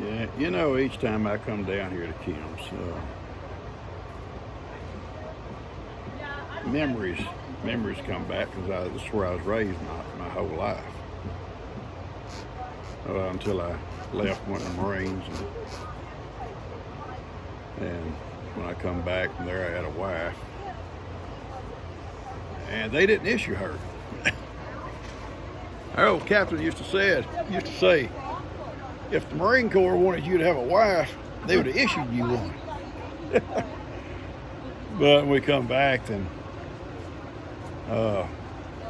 Yeah, you know, each time I come down here to Kim's, memories memories come back because this is where I was raised my whole life until I left, went in the Marines, and when I come back from there, I had a wife, and they didn't issue her. Our old captain used to say, if the Marine Corps wanted you to have a wife, they would have issued you one. But when we come back, then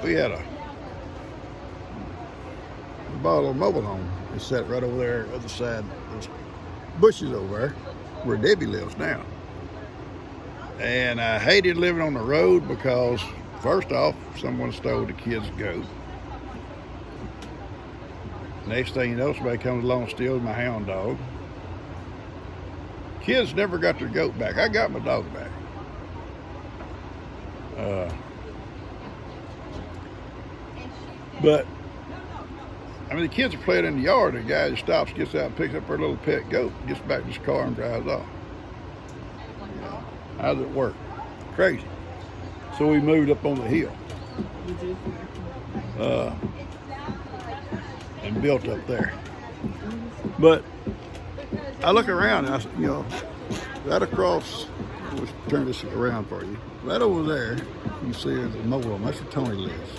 we bought a little mobile home and sat right over there, other side, those bushes over there, where Debbie lives now. And I hated living on the road because, first off, someone stole the kid's goat. Next thing you know, somebody comes along and steals my hound dog. Kids never got their goat back. I got my dog back. But, I mean, the kids are playing in the yard. The guy just stops, gets out and picks up our little pet goat, gets back in his car and drives off. Yeah. How does it work? Crazy. So we moved up on the hill. And built up there. But I look around and right across, let's turn this around for you. Right over there, you see the mobile home. That's where Tony lives.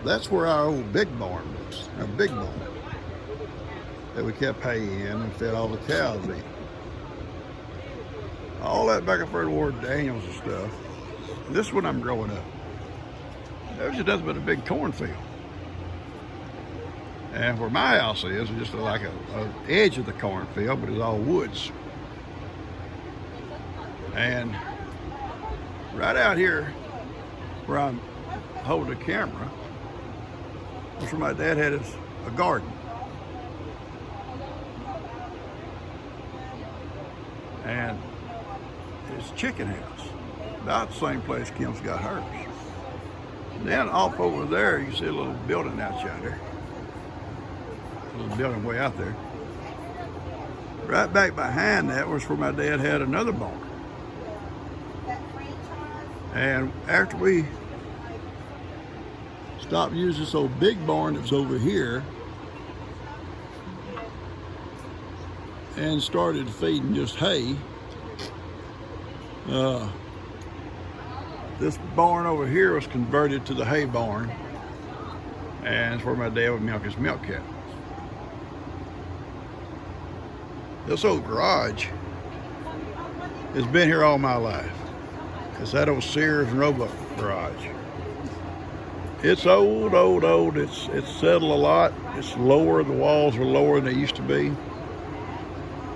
That's where our old big barn was, our big barn that we kept hay in and fed all the cows in. All that back up there toward Daniels and stuff. This is when I'm growing up. There was just nothing but a big cornfield. And where my house is just like a edge of the cornfield, but it's all woods. And right out here where I'm holding the camera was where my dad had a garden. And his chicken house, about the same place Kim's got hers. Then off over there, you see a little building out yonder. A little building way out there. Right back behind that was where my dad had another barn. And after we stopped using this old big barn that was over here and started feeding just hay, this barn over here was converted to the hay barn, and it's where my dad would milk his milk cow. This old garage has been here all my life. It's that old Sears and Roebuck garage. It's old. It's settled a lot. It's lower. The walls are lower than they used to be.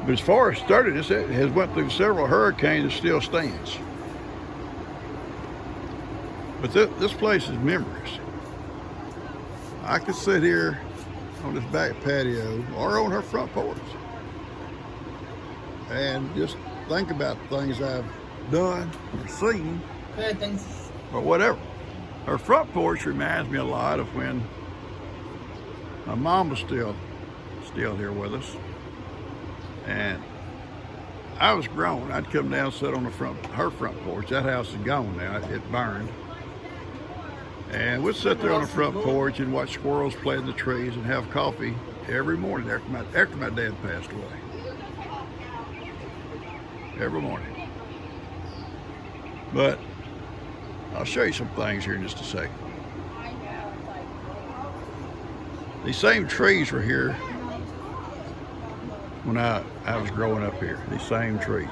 But as far as started, it has went through several hurricanes and still stands. But this place is memories. I could sit here on this back patio or on her front porch and just think about things I've done or seen or whatever. Her front porch reminds me a lot of when my mom was still here with us. And I was grown. I'd come down and sit on her front porch. That house is gone now. It burned. And we'd sit there on the front porch and watch squirrels play in the trees and have coffee every morning after my dad passed away. Every morning. But I'll show you some things here in just a second. These same trees were here when I was growing up here. These same trees.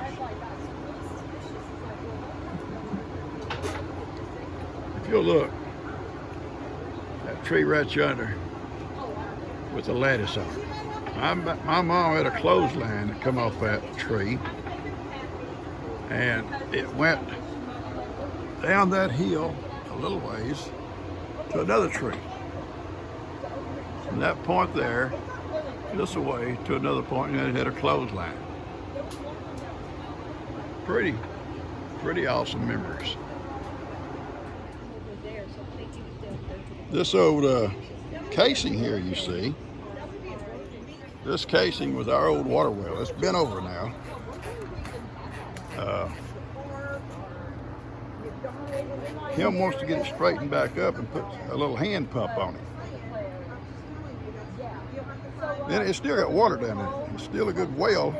If you'll look, that tree right yonder with the lattice on it. My mom had a clothesline that come off that tree, and it went down that hill a little ways to another tree. From that point there, this away to another point, and it had a clothesline. Pretty awesome memories. This old casing here, you see, This casing was our old water well. It's been over now. Kim wants to get it straightened back up and put a little hand pump on it. Then it's still got water down in it. It's still a good well.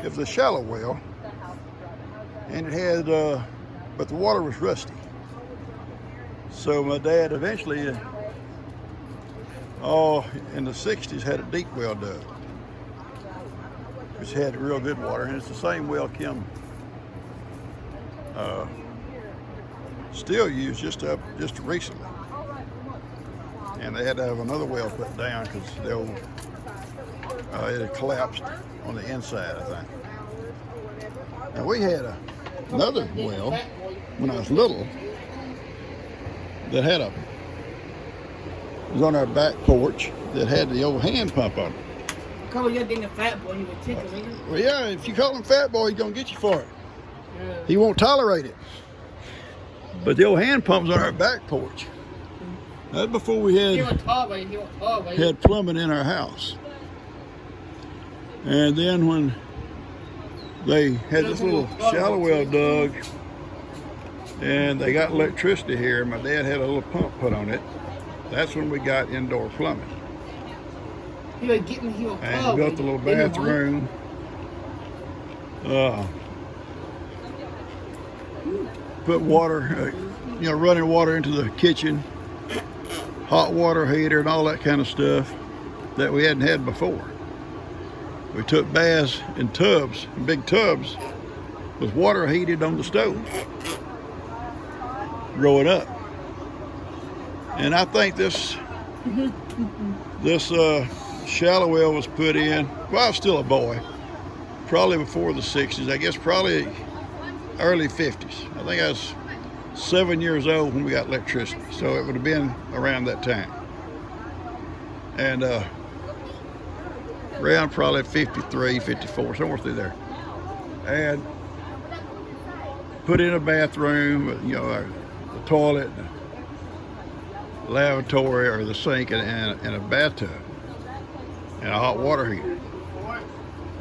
It was a shallow well, and it had, but the water was rusty. So my dad eventually, in the 60s, had a deep well dug, which had real good water, and it's the same well Kim still used just recently. And they had to have another well put down because it had collapsed on the inside, I think. Now we had another well when I was little that it was on our back porch that had the old hand pump on it. Call your dang a fat boy, he would tickle me. Well, yeah, if you call him fat boy, he's gonna get you for it. Yeah. He won't tolerate it. But the old hand pump's on our back porch. That's before we had plumbing in our house. And then when they had this little shallow well dug and they got electricity here, my dad had a little pump put on it. That's when we got indoor plumbing. And we built a little bathroom. Put water, running water into the kitchen, hot water heater and all that kind of stuff that we hadn't had before. We took baths in tubs, big tubs, with water heated on the stove growing up. And I think this shallow well was put in, well, I was still a boy, probably before the 60s, I guess probably early 50s. I think I was 7 years old when we got electricity, so it would have been around that time. And around probably 53, 54, somewhere through there. And put in a bathroom, a toilet, a lavatory or the sink, and a bathtub, and a hot water heater.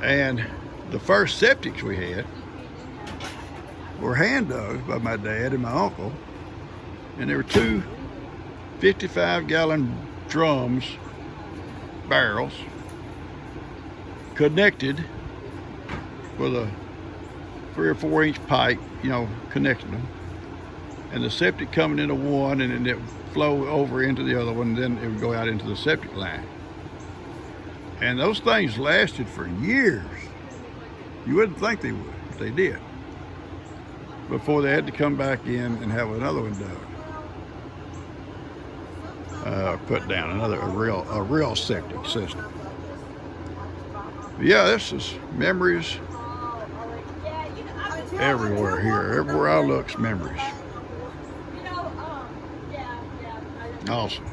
And the first septics we had were hand dug by my dad and my uncle, and there were two 55-gallon drums, barrels, connected with a 3 or 4 inch pipe, connecting them, and the septic coming into one, and then it would flow over into the other one, and then it would go out into the septic line. And those things lasted for years. You wouldn't think they would, but they did, before they had to come back in and have another one dug, put down, a real septic system. But yeah, this is memories everywhere here. Everywhere I look's memories. Awesome.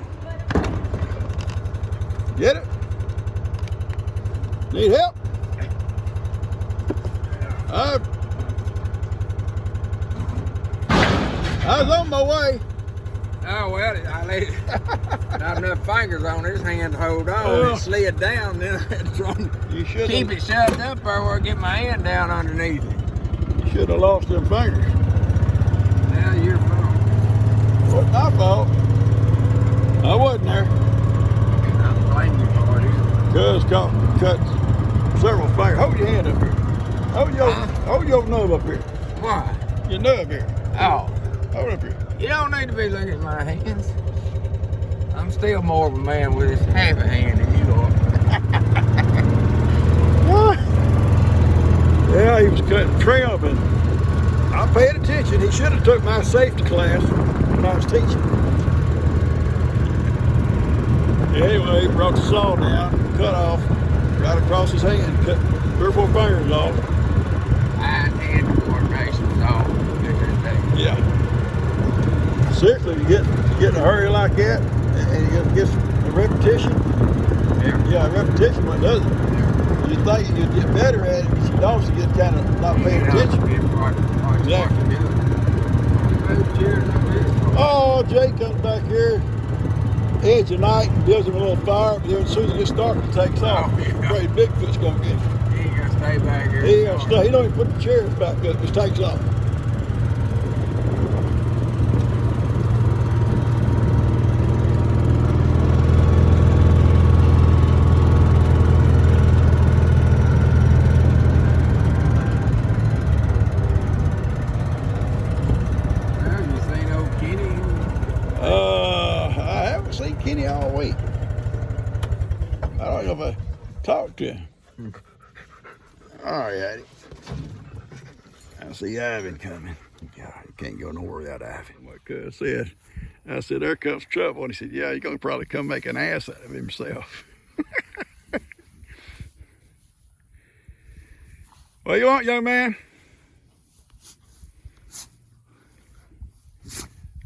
Get it? Need help? I was on my way. Oh, well, I laid not enough fingers on his hand to hold on. It slid down, then I had to keep it shoved up there where I get my hand down underneath it. You should have lost them fingers. Now your fault. Wasn't my fault. I wasn't there. I'm blaming you for it. Cuz cut several fingers. Hold your hand up here. Hold your nub up here. Why? Your nub here. Oh. Hold it up here. You don't need to be looking at my hands. I'm still more of a man with his half a hand than you are. Yeah, he was cutting trim, and I paid attention. He should have took my safety class when I was teaching. Anyway, he brought the saw down, cut off right across his hand, cut 3 or 4 fingers off. Hand coordination's off. Yeah. Seriously, you get in a hurry like that, and you get a repetition. Yeah, repetition what does it. You think you'd get better at it, but you don't, so you get kind of not paying attention. Exactly. Oh, Jay comes back here. edge of night and builds him a little fire, but then as soon as it gets dark, it takes off. Oh, yeah. I'm afraid Bigfoot's gonna get him. He ain't gonna stay back here. He ain't gonna stay. He don't even put the chairs back up, it just takes off. Have you seen old Kenny? I haven't seen Kenny all week. I don't know if I talked to him. All right, Addy. I see Ivan coming. God, you can't go nowhere without Ivan. My cousin said, I said, there comes trouble. And he said, yeah, he's going to probably come make an ass out of himself. What you want, young man?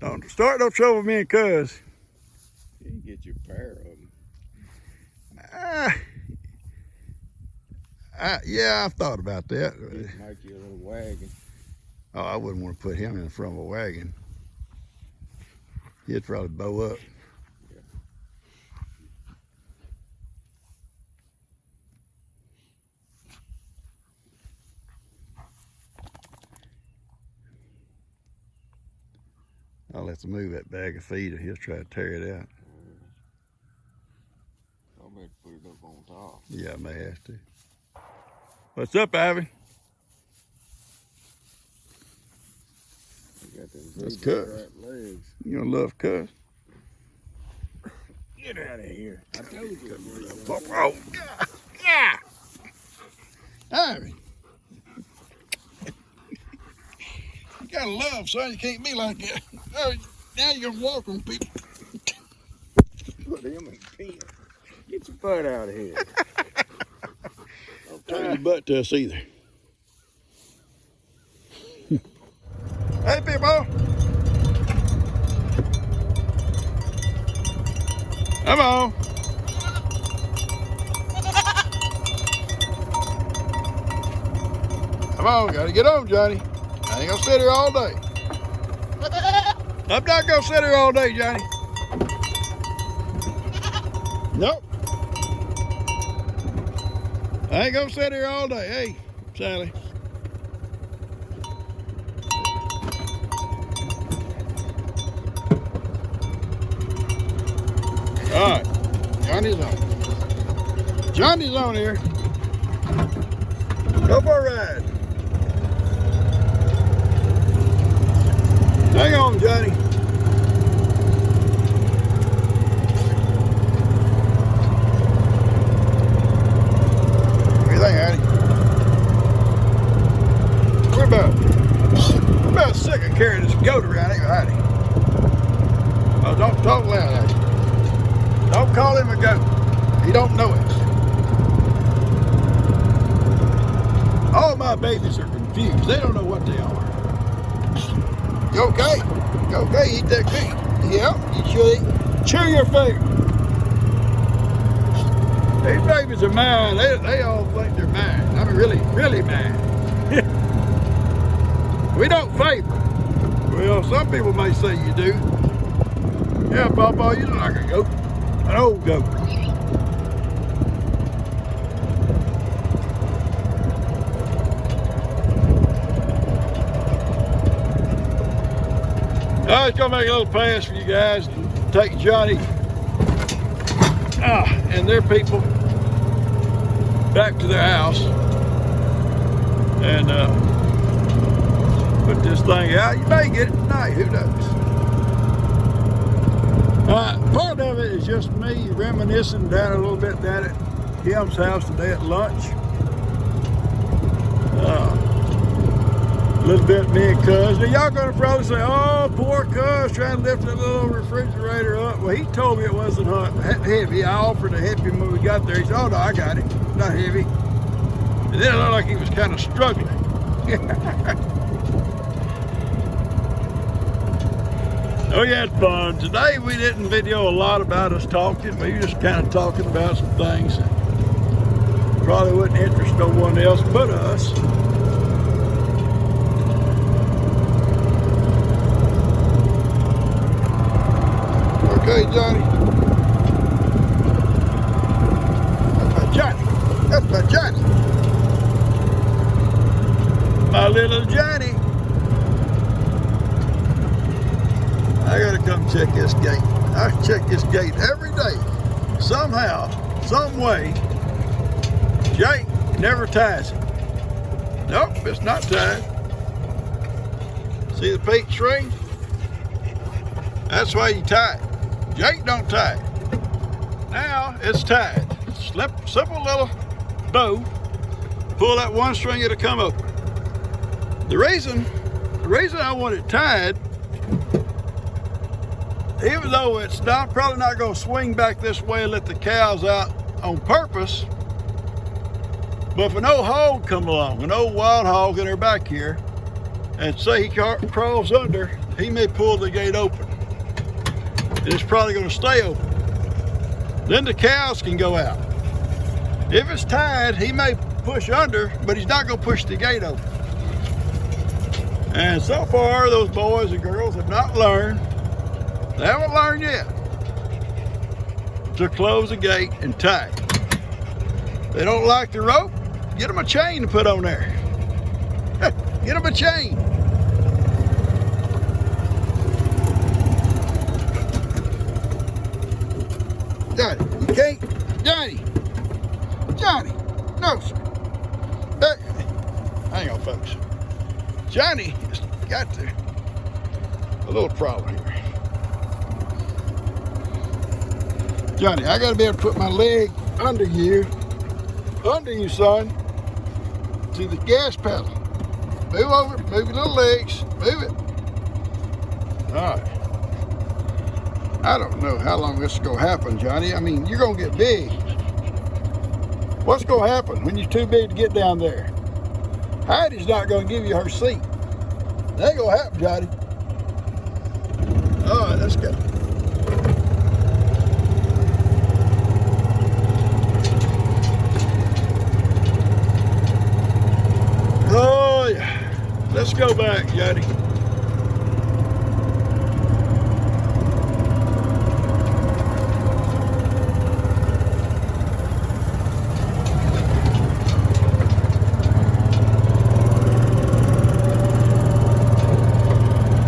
Don't start no trouble with me and Cuz. You can get you a pair of them. Yeah, I've thought about that. Make you a little wagon. Oh, I wouldn't want to put him in the front of a wagon. He'd probably bow up. Yeah. I'll have to move that bag of feed or he'll try to tear it out. I'll make put it up on top. Yeah, I may have to. What's up, Ivan? You got them That's big Cuz. right legs. You gonna love Cuz? Get out of here. I told you. Oh, yeah. Ivan. You gotta love, son. You can't be like that. Oh, now you're gonna walk on people. Put him in pen. Get your butt out of here. Don't turn your butt to us either. Hey, people. Come on. Come on, gotta get on, Johnny. I ain't gonna sit here all day. I'm not gonna sit here all day, Johnny. Nope. I ain't gonna sit here all day. Hey, Sally. All right, Johnny's on. Johnny's on here. Go for a ride. Hang on, Johnny. What do you think, Addy? We're about sick of carrying this goat around, ain't we, Addy? Oh, don't talk loud, Addy. Don't call him a goat. He don't know it. All my babies are confused. They don't know what they are. You okay? You okay? Eat that cookie. Yeah, you should eat. Chew your food. These babies are mine. They all think they're mine. I mean, really mine. We don't favor. Well, some people may say you do. Yeah, Papa, you look like a goat. An old goat. I was gonna make a little pass for you guys to take Johnny and their people back to their house and put this thing out. You may get it tonight, who knows? Part of it is just me reminiscing down a little bit down at Kim's house today at lunch. A little bit me and Cuz. Now y'all gonna probably say, oh, poor Cuz trying to lift that little refrigerator up. Well, he told me it wasn't heavy. I offered to help him when we got there. He said, oh no, I got it. It's not heavy. And then it looked like he was kind of struggling. Oh, we had fun. Today we didn't video a lot about us talking. We were just kind of talking about some things that probably wouldn't interest no one else but us. Okay, Johnny. about Johnny. My little Johnny. I gotta come check this gate. I check this gate every day. Somehow, some way, Jake never ties it. Nope, it's not tied. See the peak string? That's why you tie it. Jake don't tie it. Now it's tied. Simple little bow. Pull that one string, it'll come open. The reason I want it tied, even though it's probably not going to swing back this way and let the cows out on purpose, but if an old hog come along, an old wild hog in her back here, and say he crawls under, he may pull the gate open. And it's probably going to stay open. Then the cows can go out. If it's tied, he may push under, but he's not going to push the gate open. And so far, those boys and girls have not learned, they haven't learned yet, to close the gate and tie it. They don't like the rope, get them a chain to put on there. Get them a chain. Johnny, you can't. Johnny, no sir. Hang on, folks. Johnny has got a little problem here. Johnny, I gotta be able to put my leg under you, son. See the gas pedal. Move over, move your little legs, move it. All right. I don't know how long this is gonna happen, Johnny. I mean, you're gonna get big. What's gonna happen when you're too big to get down there? Heidi's not gonna give you her seat. That ain't gonna happen, Johnny. All right, let's go. Oh yeah, let's go back, Johnny.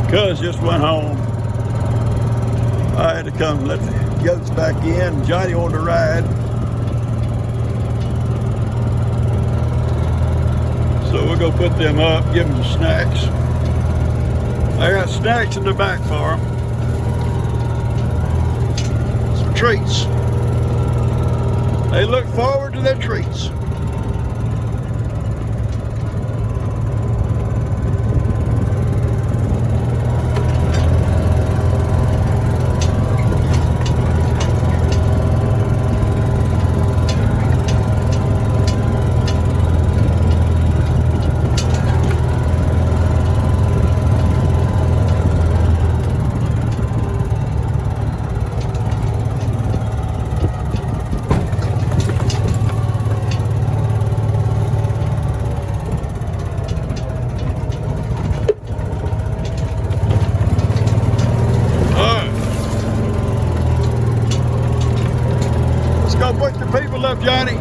Cuz just went home. I had to come let the goats back in. Johnny wanted to ride. So we're gonna put them up, give them some snacks. I got snacks in the back for them. Some treats. They look forward to their treats. Put your people up, Johnny.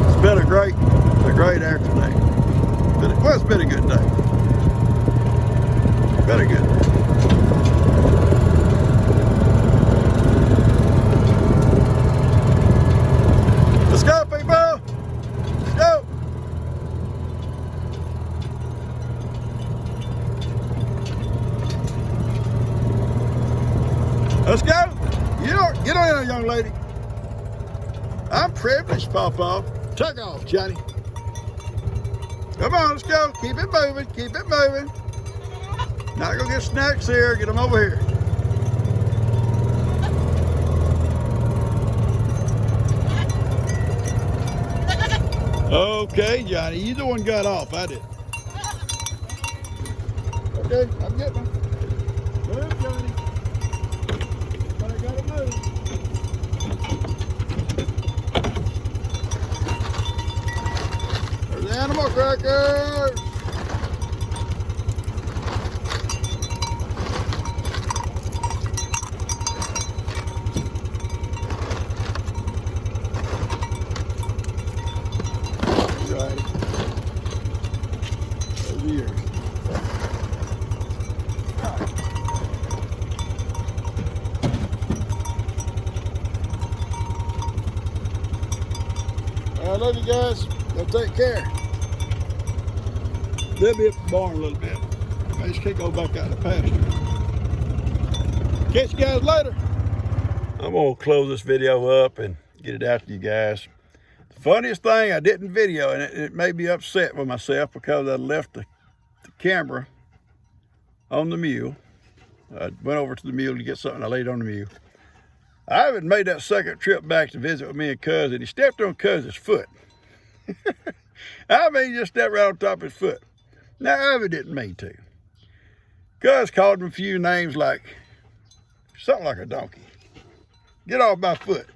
It's been a great afternoon. It's been a good day. Very good. Let's go, people. Let's go. Let's go. Get on here, young lady. I'm privileged, Pawpaw. Tuck off, Johnny. Come on, let's go. Keep it moving. Keep it moving. Now go get snacks here, get them over here. Okay, Johnny, you the one got off, I did. Okay, I'm getting them. Move, Johnny. firecrackers! Right. Those are yours. I love you guys. Y'all take care. They'll be at the barn a little bit. I just can't go back out of the pasture. Catch you guys later. I'm gonna close this video up and get it out to you guys. The funniest thing, I didn't video, and it made me upset with myself because I left the camera on the mule. I went over to the mule to get something. I laid on the mule. I haven't made that second trip back to visit with me and Cuz, and he stepped on Cuz's foot. I mean, he just stepped right on top of his foot. Now, Ivy didn't mean to. Cuz called him a few names like, something like a donkey. Get off my foot.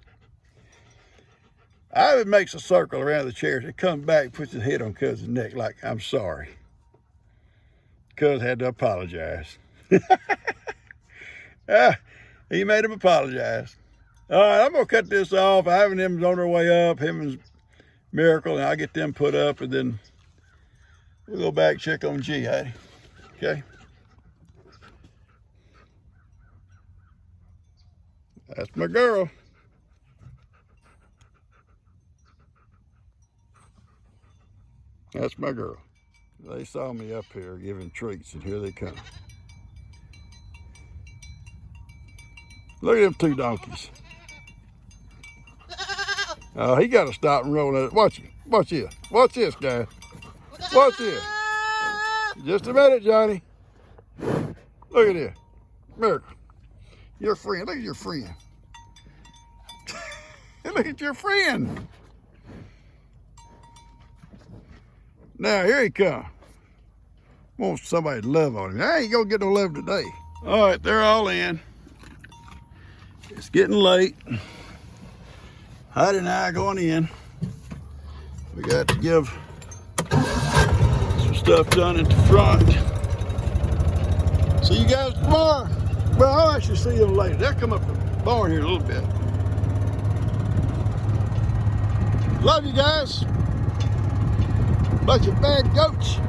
Ivy makes a circle around the chairs and comes back, puts his head on Cuz's neck like, I'm sorry. Cuz had to apologize. He made him apologize. All right, I'm gonna cut this off. Ivy and them's on their way up, him and Miracle, and I'll get them put up, and then we'll go back and check on G, Hattie. Okay? That's my girl. That's my girl. They saw me up here giving treats, and here they come. Look at them two donkeys. Oh, he got to stop and roll it. Watch it. Watch this. Watch this, guys. Watch this. Just a minute, Johnny. Look at this. Miracle. Your friend. Look at your friend. Look at your friend. Now, here he comes. Wants somebody to love on him. I ain't going to get no love today. All right, they're all in. It's getting late. Heidi and I are going in. We got to give some stuff done at the front. See you guys tomorrow. Well, I'll actually see them later. They'll come up to the barn here in a little bit. Love you guys. Bunch of bad goats.